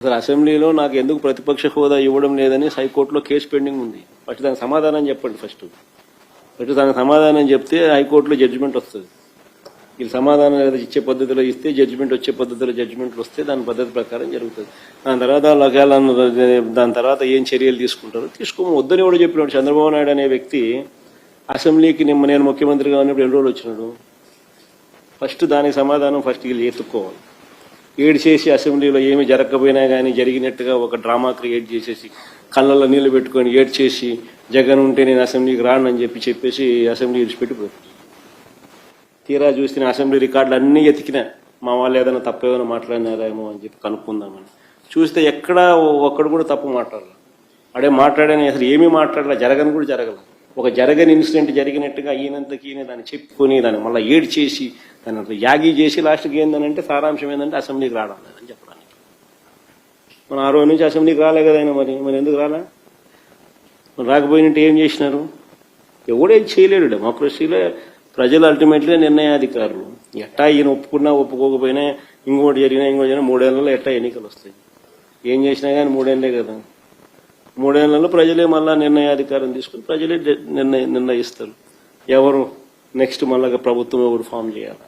అసలు అసెంబ్లీలో నాకు ఎందుకు ప్రతిపక్ష హోదా ఇవ్వడం లేదని హైకోర్టులో కేసు పెండింగ్ ఉంది. ఫస్ట్ దానికి సమాధానం చెప్పండి. ఫస్ట్ దానికి సమాధానం చెప్తే హైకోర్టులో జడ్జిమెంట్ వస్తుంది. వీళ్ళు సమాధానం ఇచ్చే పద్ధతిలో ఇస్తే జడ్జిమెంట్ వచ్చే పద్ధతిలో జడ్జిమెంట్లు వస్తే దాని పద్ధతి ప్రకారం జరుగుతుంది. దాని తర్వాత ఏం చర్యలు తీసుకుంటారో తీసుకోమని వద్దని కూడా చెప్పినాడు. చంద్రబాబు నాయుడు అనే వ్యక్తి అసెంబ్లీకి నేను ముఖ్యమంత్రిగా ఉన్నప్పుడు 2 రోజులు వచ్చినాడు. ఫస్ట్ దానికి సమాధానం వీళ్ళు ఎత్తుక్కోవాలి. ఏడు చేసి అసెంబ్లీలో ఏమి జరగకపోయినా కానీ జరిగినట్టుగా ఒక డ్రామా క్రియేట్ చేసేసి కళ్ళల్లో నీళ్లు పెట్టుకొని ఏడ్ చేసి జగన్ ఉంటే నేను అసెంబ్లీకి రానని చెప్పేసి అసెంబ్లీ విడిచిపెట్టిపోతుంది. తీరా చూస్తే అసెంబ్లీ రికార్డులు అన్నీ ఎతికినా మా వాళ్ళు ఏదైనా తప్పేమైనా మాట్లాడినారేమో అని చెప్పి కనుక్కుందామని చూస్తే ఎక్కడా ఒక్కడు కూడా తప్పు మాట్లాడాలి. అడే మాట్లాడని అసలు ఏమీ మాట్లాడాల, జరగని కూడా జరగలేదు. ఒక జరగని ఇన్సిడెంట్ జరిగినట్టుగా ఈయనంతకి ఈయన దాన్ని చెప్పుకొని దాన్ని మళ్ళీ ఏడ్ చేసి దాన్ని యాగి చేసి లాస్ట్కి ఏంటంటే సారాంశం ఏంటంటే అసెంబ్లీకి రావడం లేదని చెప్పడానికి. మనం 6 రోజుల నుంచి అసెంబ్లీకి రాలే కదా ఆయన. మరి ఎందుకు రాలే? మరి రాకపోయినట్టు ఏం చేసినారు? ఎవడేం చేయలేడు. డెమోక్రసీలో ప్రజలు అల్టిమేట్లీ నిర్ణయాధికారులు. ఎట్టా ఈయన ఒప్పుకున్నా ఒప్పుకోకపోయినా ఇంకోటి జరిగినా 3 ఏళ్లలో ఎట్టా ఎన్నికలు వస్తాయి. ఏం చేసినా కానీ 3 ఏళ్లే కదా. 3 ఏళ్లలో ప్రజలే మళ్ళా నిర్ణయాధికారం తీసుకుని ప్రజలే నిర్ణయిస్తారు ఎవరు నెక్స్ట్ మళ్ళా ప్రభుత్వం ఎవరు ఫామ్ చేయాలి.